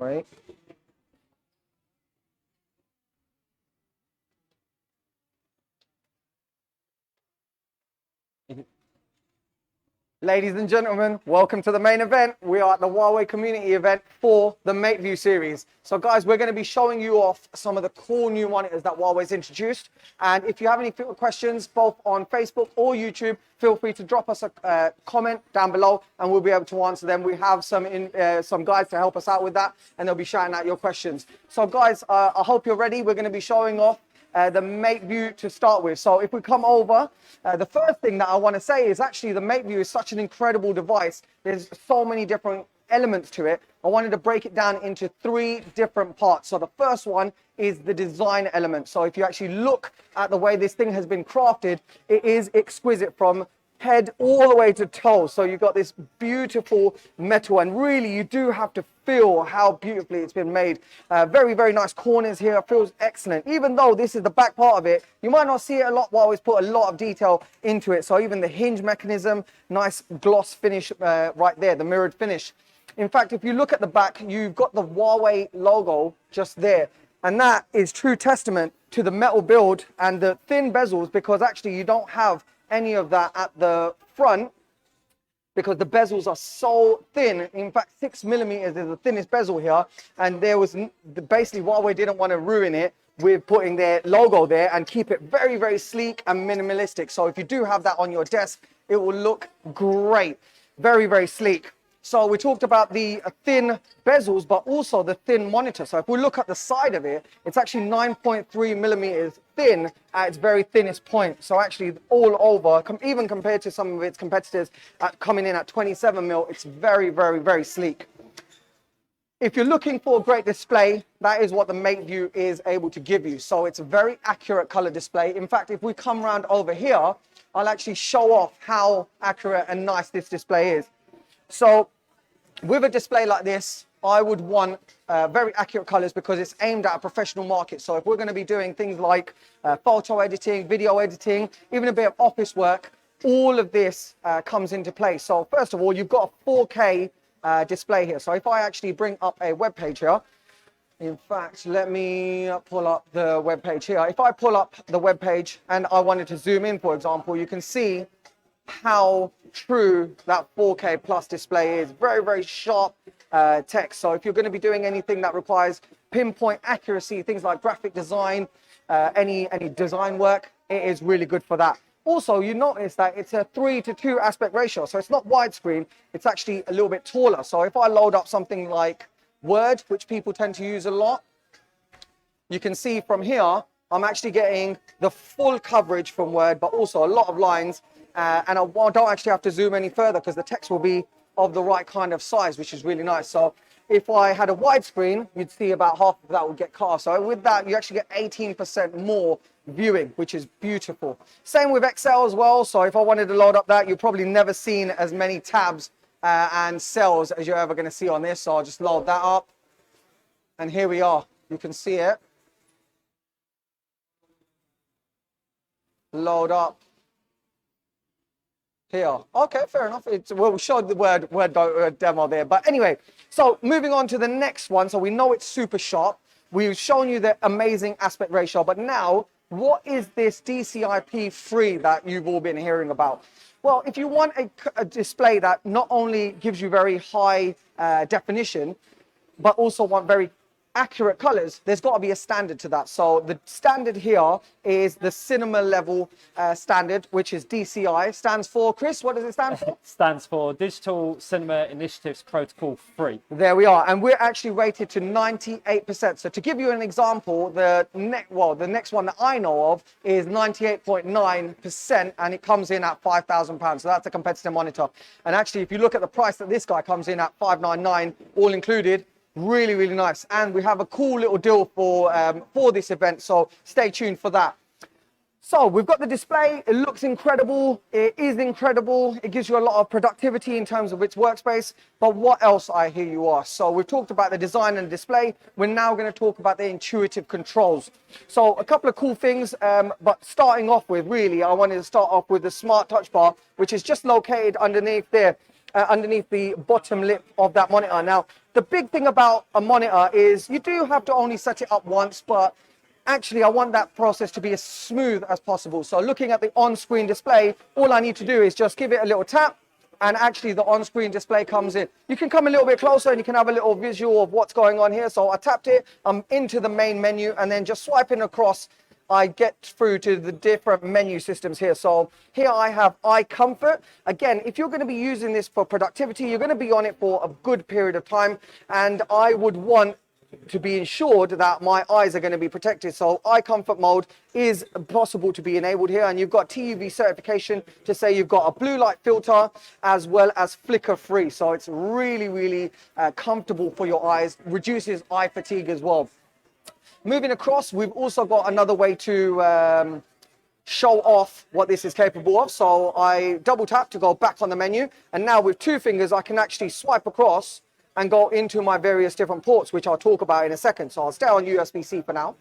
right? Ladies and gentlemen, welcome to the main event. We are at the Huawei community event for the MateView series. So guys, we're going to be showing you off some of the cool new monitors that Huawei's introduced. And if you have any questions, both on Facebook or YouTube, feel free to drop us a comment down below and we'll be able to answer them. We have some guys to help us out with that and they'll be shouting out your questions. So guys, I hope you're ready. We're going to be showing off the MateView to start with. So if we come over, the first thing that I want to say is actually the MateView is such an incredible device. There's so many different elements to it. I wanted to break it down into 3 different parts. So the first one is the design element. So if you actually look at the way this thing has been crafted, it is exquisite from head all the way to toe. So you've got this beautiful metal and really you do have to feel how beautifully it's been made. Very, very nice corners here. It feels excellent. Even though this is the back part of it, you might not see it a lot. Huawei's put a lot of detail into it. So even the hinge mechanism, nice gloss finish right there, the mirrored finish. In fact, if you look at the back, you've got the Huawei logo just there. And that is true testament to the metal build and the thin bezels, because actually you don't have any of that at the front because the bezels are so thin. In fact, 6mm is the thinnest bezel here. And there was basically Huawei didn't want to ruin it with putting their logo there and keep it very, very sleek and minimalistic. So if you do have that on your desk, it will look great. Very, very sleek. So we talked about the thin bezels, but also the thin monitor. So if we look at the side of it, it's actually 9.3mm thin at its very thinnest point. So actually all over, even compared to some of its competitors coming in at 27mm, it's very, very, very sleek. If you're looking for a great display, that is what the MateView is able to give you. So it's a very accurate color display. In fact, if we come around over here, I'll actually show off how accurate and nice this display is. So with a display like this, I would want very accurate colors because it's aimed at a professional market. So if we're going to be doing things like photo editing, video editing, even a bit of office work, all of this comes into play. So first of all, you've got a 4K display here. So if I actually bring up a web page here, in fact, let me pull up the web page here. If I pull up the web page and I wanted to zoom in, for example, you can see how true that 4K plus display is. Very, very sharp text. So if you're going to be doing anything that requires pinpoint accuracy, things like graphic design, any design work, it is really good for that. Also, you notice that it's a 3:2 aspect ratio. So it's not widescreen, it's actually a little bit taller. So if I load up something like Word, which people tend to use a lot, you can see from here, I'm actually getting the full coverage from Word, but also a lot of lines. And I don't actually have to zoom any further because the text will be of the right kind of size, which is really nice. So if I had a widescreen, you'd see about half of that would get cut. So with that, you actually get 18% more viewing, which is beautiful. Same with Excel as well. So if I wanted to load up that, you've probably never seen as many tabs and cells as you're ever going to see on this. So I'll just load that up. And here we are. You can see it. Load up. Here. Okay, fair enough. We showed the word demo there. But anyway, so moving on to the next one. So we know it's super sharp. We've shown you the amazing aspect ratio. But now, what is this DCI-P3 that you've all been hearing about? Well, if you want a display that not only gives you very high definition, but also want very accurate colors, there's got to be a standard to that. So the standard here is the cinema level standard, which is DCI. Stands for, Chris, what does it stand for? It stands for Digital Cinema Initiatives Protocol 3. There we are. And we're actually rated to 98%. So to give you an example, the next one that I know of is 98.9%, and it comes in at £5,000. So that's a competitor monitor. And actually, if you look at the price that this guy comes in at, $599, all included, really, really nice. And we have a cool little deal for this event, so stay tuned for that. So we've got the display. It looks incredible. It is incredible. It gives you a lot of productivity in terms of its workspace. But what else, I hear you ask? So we've talked about the design and display. We're now going to talk about the intuitive controls. So a couple of cool things, but starting off with, really, I wanted to start off with the smart touch bar, which is just located underneath there. underneath the bottom lip of that monitor. Now, the big thing about a monitor is you do have to only set it up once, but actually I want that process to be as smooth as possible. So looking at the on-screen display, all I need to do is just give it a little tap, and actually the on-screen display comes in. You can come a little bit closer and you can have a little visual of what's going on here. So I tapped it, I'm into the main menu, and then just swiping across, I get through to the different menu systems here. So here I have eye comfort. Again, if you're going to be using this for productivity, you're going to be on it for a good period of time, and I would want to be ensured that my eyes are going to be protected. So eye comfort mode is possible to be enabled here, and you've got TUV certification to say you've got a blue light filter as well as flicker free. So it's really comfortable for your eyes, reduces eye fatigue as well. Moving across, we've also got another way to show off what this is capable of. So I double tap to go back on the menu, and now with 2 fingers I can actually swipe across and go into my various different ports, which I'll talk about in a second. So I'll stay on USB-C for now.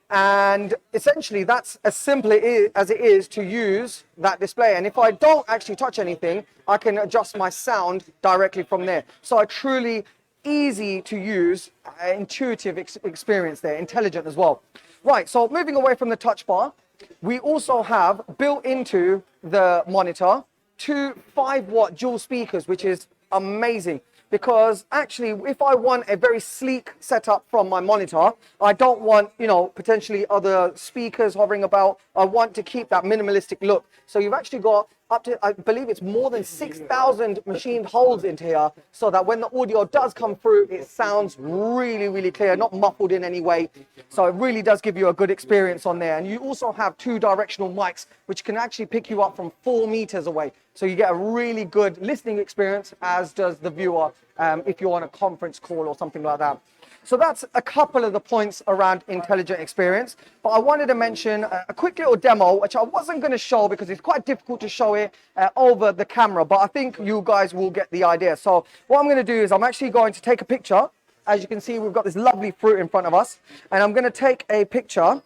And essentially that's as simple as it is to use that display. And if I don't actually touch anything, I can adjust my sound directly from there. So a truly easy to use, intuitive experience there, intelligent as well. Right, so moving away from the touch bar, we also have built into the monitor 2 5-watt dual speakers, which is amazing. Because actually, if I want a very sleek setup from my monitor, I don't want, you know, potentially other speakers hovering about. I want to keep that minimalistic look. So you've actually got up to, I believe it's more than 6,000 machined holes into here, so that when the audio does come through, it sounds really clear, not muffled in any way. So it really does give you a good experience on there. And you also have 2 directional mics, which can actually pick you up from 4 meters away. So you get a really good listening experience, as does the viewer, if you're on a conference call or something like that. So that's a couple of the points around intelligent experience. But I wanted to mention a quick little demo, which I wasn't going to show because it's quite difficult to show it over the camera. But I think you guys will get the idea. So what I'm going to do is I'm actually going to take a picture. As you can see, we've got this lovely fruit in front of us. And I'm going to take a picture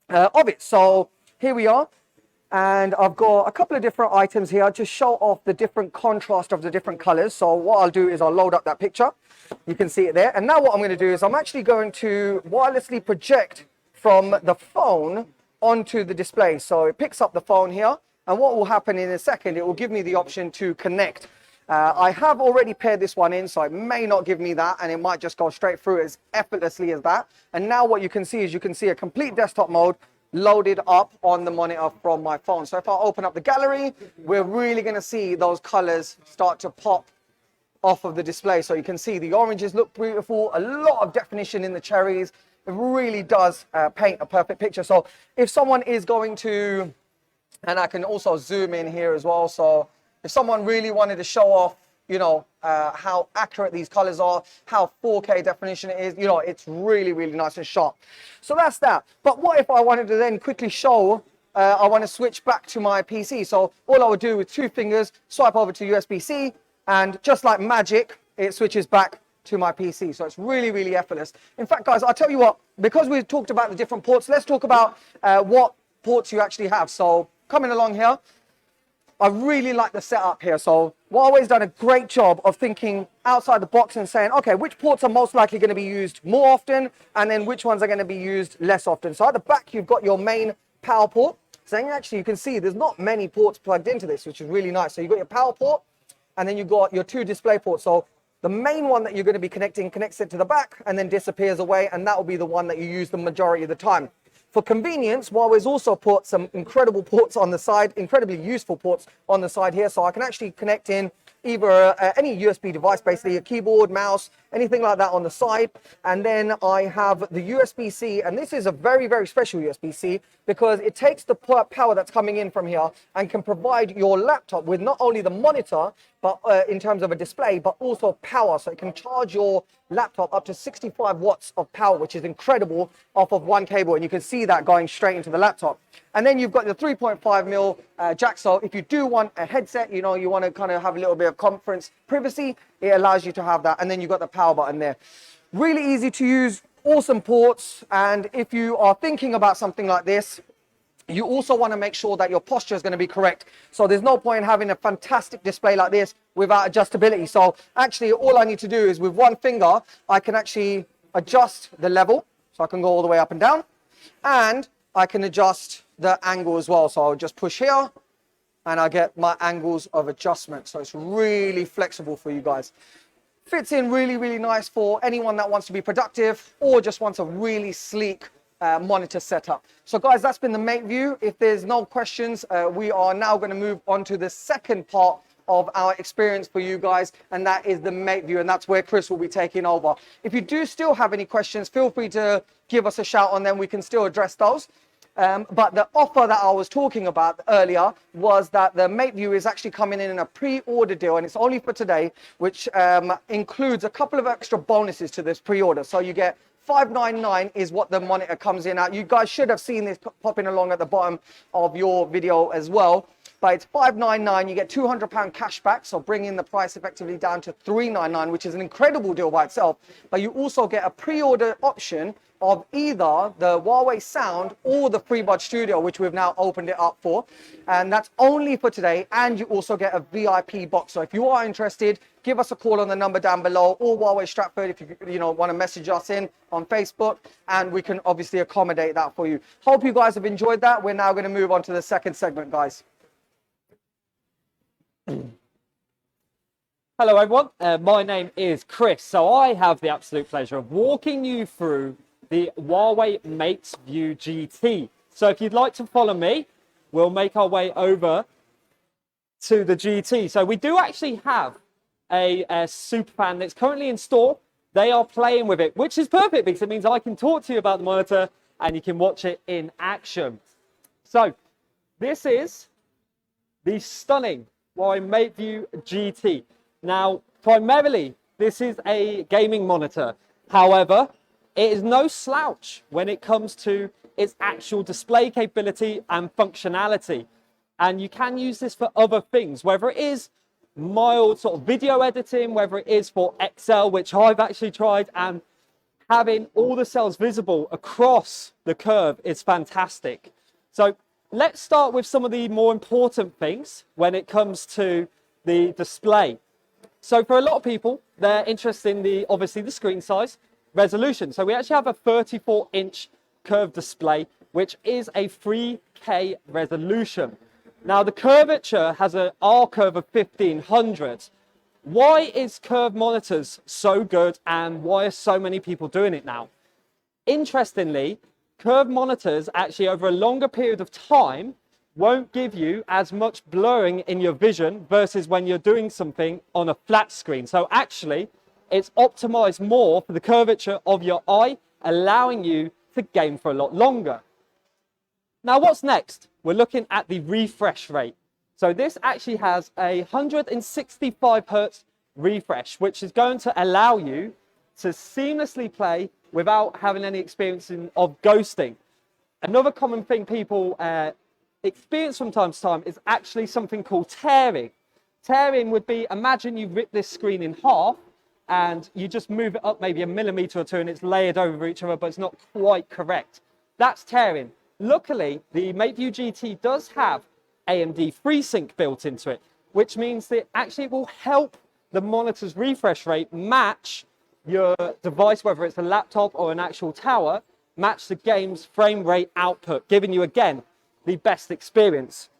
of it. So here we are. And I've got a couple of different items here to show off the different contrast of the different colors. So what I'll do is I'll load up that picture. You can see it there. And now what I'm going to do is I'm actually going to wirelessly project from the phone onto the display. So it picks up the phone here. And what will happen in a second, it will give me the option to connect. I have already paired this one in, so it may not give me that, and it might just go straight through as effortlessly as that. And now what you can see is you can see a complete desktop mode loaded up on the monitor from my phone. So if I open up the gallery, we're really going to see those colors start to pop off of the display. So you can see the oranges look beautiful, a lot of definition in the cherries. It really does paint a perfect picture. So if someone is going to, and I can also zoom in here as well. So if someone really wanted to show off, you know, how accurate these colors are, how 4K definition it is, you know, it's really nice and sharp. So that's that. But what if I wanted to then quickly show, I want to switch back to my PC. So all I would do with 2 fingers, swipe over to USB-C, and just like magic, it switches back to my PC. So it's really effortless. In fact, guys, I'll tell you what, because we've talked about the different ports, let's talk about what ports you actually have. So coming along here, I really like the setup here. So Huawei's done a great job of thinking outside the box and saying, okay, which ports are most likely going to be used more often, and then which ones are going to be used less often. So at the back, you've got your main power port. So actually, you can see there's not many ports plugged into this, which is really nice. So you've got your power port, and then you've got your 2 display ports. So the main one that you're going to be connecting connects it to the back and then disappears away, and that will be the one that you use the majority of the time. For convenience, Huawei's also put some incredible ports on the side, incredibly useful ports on the side here. So I can actually connect in either any USB device, basically a keyboard, mouse, anything like that on the side. And then I have the USB-C, and this is a very special USB-C because it takes the power that's coming in from here and can provide your laptop with not only the monitor, but in terms of a display, but also power. So it can charge your laptop up to 65 watts of power, which is incredible, off of one cable. And you can see that going straight into the laptop. And then you've got the 3.5mm jack. So if you do want a headset, you know, you want to kind of have a little bit of conference privacy, it allows you to have that. And then you've got the power button there. Really easy to use, awesome ports. And if you are thinking about something like this, you also want to make sure that your posture is going to be correct. So there's no point in having a fantastic display like this without adjustability. So actually all I need to do is with one finger, I can actually adjust the level. So I can go all the way up and down, and I can adjust the angle as well. So I'll just push here and I get my angles of adjustment. So it's really flexible for you guys. Fits in really, really nice for anyone that wants to be productive or just wants a really sleek monitor setup. So guys, that's been the MateView. If there's no questions, we are now going to move on to the second part of our experience for you guys, and that is the MateView, and that's where Chris will be taking over. If you do still have any questions, feel free to give us a shout and then we can still address those. But the offer that I was talking about earlier was that the MateView is actually coming in a pre-order deal, and it's only for today, which includes a couple of extra bonuses to this pre-order. So you get $599 is what the monitor comes in at. You guys should have seen this popping along at the bottom of your video as well. But it's $599, you get £200 cash back, so bringing the price effectively down to $399, which is an incredible deal by itself. But you also get a pre-order option of either the Huawei Sound or the FreeBuds Studio, which we've now opened it up for. And that's only for today. And you also get a VIP box. So if you are interested, give us a call on the number down below, or Huawei Stratford if you want to message us in on Facebook, and we can obviously accommodate that for you. Hope you guys have enjoyed that. We're now going to move on to the second segment, guys. Hello everyone, my name is Chris. So I have the absolute pleasure of walking you through the Huawei MateView GT. So if you'd like to follow me, we'll make our way over to the GT. So we do actually have a superfan that's currently in store. They are playing with it, which is perfect because it means I can talk to you about the monitor and you can watch it in action. So this is the stunning Huawei MateView GT. Now, primarily, this is a gaming monitor. However, it is no slouch when it comes to its actual display capability and functionality. And you can use this for other things, whether it is mild sort of video editing, whether it is for Excel, which I've actually tried, and having all the cells visible across the curve is fantastic. So let's start with some of the more important things when it comes to the display. So for a lot of people, they're interested in obviously the screen size, resolution. So we actually have a 34-inch curved display, which is a 3K resolution. Now the curvature has an R curve of 1500. Why is curved monitors so good, and why are so many people doing it now? Interestingly, curved monitors actually over a longer period of time won't give you as much blurring in your vision versus when you're doing something on a flat screen. So actually, it's optimized more for the curvature of your eye, allowing you to game for a lot longer. Now, what's next? We're looking at the refresh rate. So this actually has a 165 Hertz refresh, which is going to allow you to seamlessly play without having any experience of ghosting. Another common thing people experience from time to time is actually something called tearing. Tearing would be, imagine you rip this screen in half and you just move it up maybe a millimeter or two and it's layered over each other, but it's not quite correct. That's tearing. Luckily, the MateView GT does have AMD FreeSync built into it, which means that actually it will help the monitor's refresh rate match your device, whether it's a laptop or an actual tower, match the game's frame rate output, giving you, again, the best experience.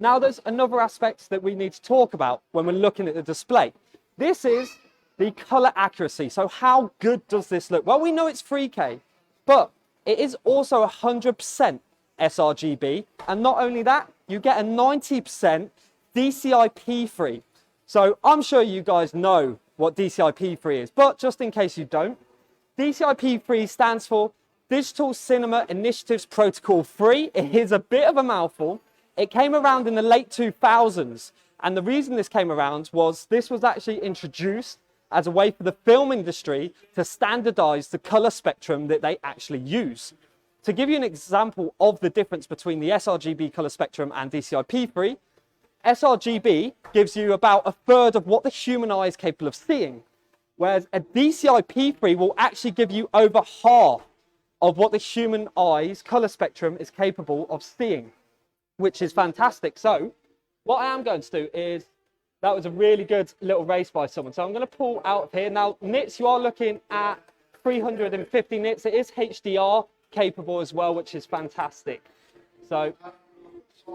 Now, there's another aspect that we need to talk about when we're looking at the display. This is the color accuracy. So how good does this look? Well, we know it's 3K, but it is also 100% sRGB. And not only that, you get a 90% DCI-P3. So I'm sure you guys know what DCI-P3 is, but just in case you don't, DCI-P3 stands for Digital Cinema Initiatives Protocol 3. It is a bit of a mouthful. It came around in the late 2000s, and the reason this came around was this was actually introduced as a way for the film industry to standardize the color spectrum that they actually use. To give you an example of the difference between the sRGB color spectrum and DCI-P3, sRGB gives you about a third of what the human eye is capable of seeing, whereas a DCI-P3 will actually give you over half of what the human eye's color spectrum is capable of seeing, which is fantastic. So what I am going to do is, that was a really good little race by someone. So I'm going to pull out of here. Now, nits, you are looking at 350 nits. It is HDR capable as well, which is fantastic. So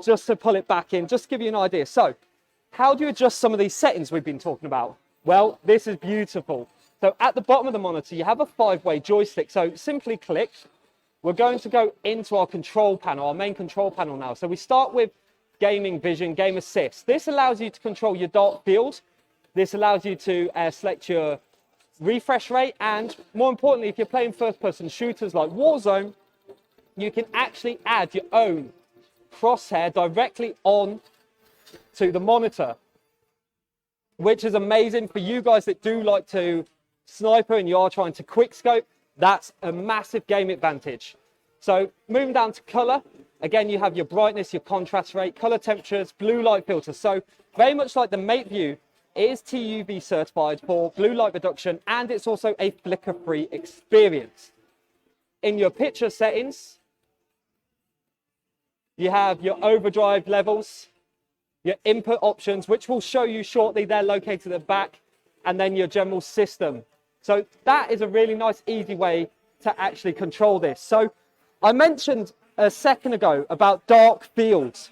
just to pull it back in, just to give you an idea. So how do you adjust some of these settings we've been talking about? Well, this is beautiful. So at the bottom of the monitor, you have a 5-way joystick. So simply click. We're going to go into our control panel, our main control panel now. So we start with gaming vision, game assist. This allows you to control your dark field. This allows you to select your refresh rate. And more importantly, if you're playing first-person shooters like Warzone, you can actually add your own crosshair directly on to the monitor, which is amazing for you guys that do like to sniper and you are trying to quick scope. That's a massive game advantage. So moving down to color, again, you have your brightness, your contrast rate, color temperatures, blue light filters. So very much like the MateView, it is TUV certified for blue light reduction, and it's also a flicker-free experience. In your picture settings, you have your overdrive levels, your input options, which we'll show you shortly. They're located at the back, and then your general system. So that is a really nice, easy way to actually control this. So I mentioned a second ago about dark fields.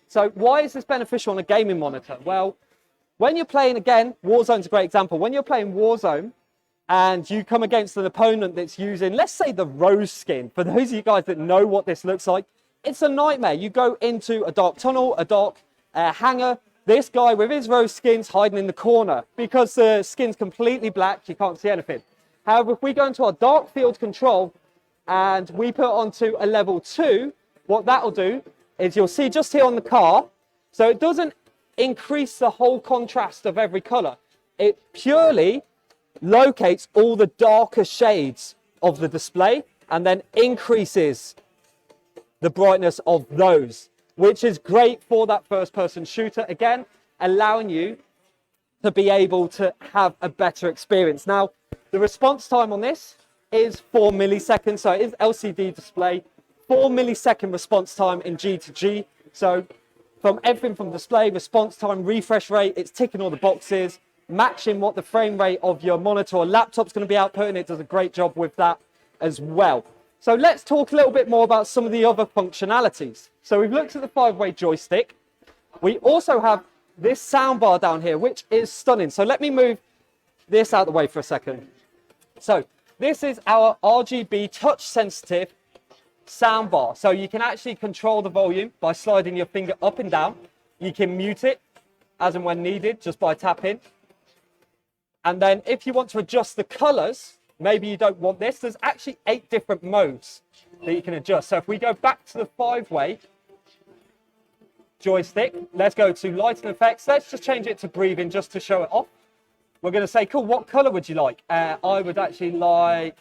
So why is this beneficial on a gaming monitor? Well, when you're playing, again, Warzone's a great example. When you're playing Warzone and you come against an opponent that's using, let's say, the rose skin. For those of you guys that know what this looks like, it's a nightmare. You go into a dark tunnel, a dark hangar. This guy with his rose skin's hiding in the corner because the skin's completely black. You can't see anything. However, if we go into our dark field control and we put onto a level 2, what that'll do is you'll see just here on the car. So it doesn't increase the whole contrast of every color. It purely locates all the darker shades of the display and then increases the brightness of those, which is great for that first-person shooter, again, allowing you to be able to have a better experience. Now, the response time on this is 4 milliseconds, so it is LCD display, 4 millisecond response time in G to G. So from everything from display, response time, refresh rate, it's ticking all the boxes, matching what the frame rate of your monitor or laptop's going to be outputting. It does a great job with that as well. So let's talk a little bit more about some of the other functionalities. So we've looked at the 5-way joystick. We also have this soundbar down here, which is stunning. So let me move this out of the way for a second. So this is our RGB touch sensitive soundbar. So you can actually control the volume by sliding your finger up and down. You can mute it as and when needed just by tapping. And then if you want to adjust the colors, maybe you don't want this, there's actually 8 different modes that you can adjust. So if we go back to the 5-way joystick, let's go to lighting effects. Let's just change it to breathing just to show it off. We're going to say, cool, what color would you like? I would actually like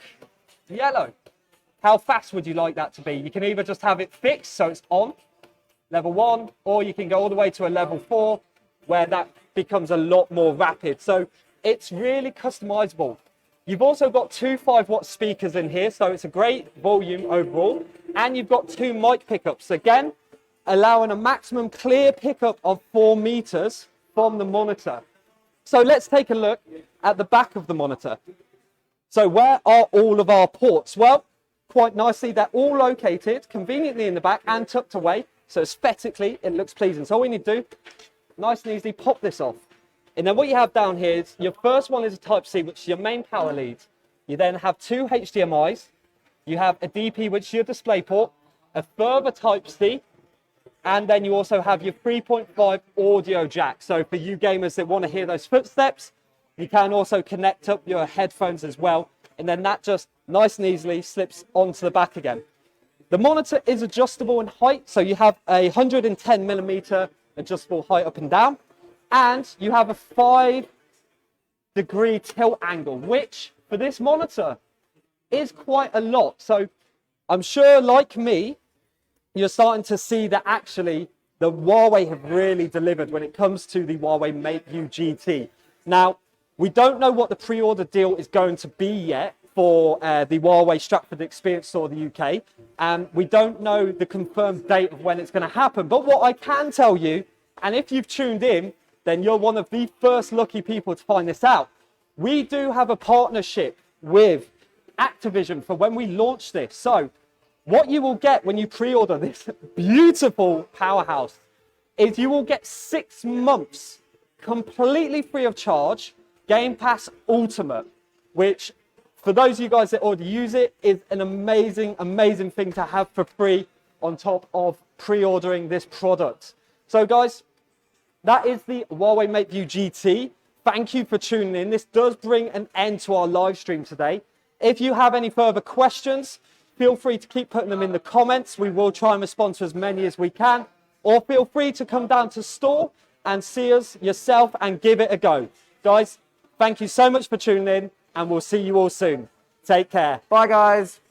yellow. How fast would you like that to be? You can either just have it fixed, so it's on, level 1, or you can go all the way to a level 4, where that becomes a lot more rapid. So it's really customizable. You've also got 2 5-watt speakers in here, so it's a great volume overall. And you've got 2 mic pickups, again, allowing a maximum clear pickup of 4 meters from the monitor. So let's take a look at the back of the monitor. So where are all of our ports? Well, quite nicely, they're all located conveniently in the back and tucked away. So aesthetically, it looks pleasing. So all we need to do, nice and easily, pop this off. And then what you have down here is your first one is a Type-C, which is your main power lead. You then have 2 HDMIs. You have a DP, which is your display port, a further Type-C, and then you also have your 3.5 audio jack. So for you gamers that want to hear those footsteps, you can also connect up your headphones as well. And then that just nice and easily slips onto the back again. The monitor is adjustable in height. So you have a 110 millimeter adjustable height up and down. And you have a 5-degree tilt angle, which for this monitor is quite a lot. So I'm sure, like me, you're starting to see that actually the Huawei have really delivered when it comes to the Huawei MateView GT. Now, we don't know what the pre-order deal is going to be yet for the Huawei Stratford Experience Store, the UK. And we don't know the confirmed date of when it's going to happen. But what I can tell you, and if you've tuned in, then you're one of the first lucky people to find this out. We do have a partnership with Activision for when we launch this. So what you will get when you pre-order this beautiful powerhouse is you will get 6 months completely free of charge, Game Pass Ultimate, which for those of you guys that already use it is an amazing, amazing thing to have for free on top of pre-ordering this product. So guys, that is the Huawei MateView GT. Thank you for tuning in. This does bring an end to our live stream today. If you have any further questions, feel free to keep putting them in the comments. We will try and respond to as many as we can. Or feel free to come down to store and see us yourself and give it a go. Guys, thank you so much for tuning in, and we'll see you all soon. Take care. Bye, guys.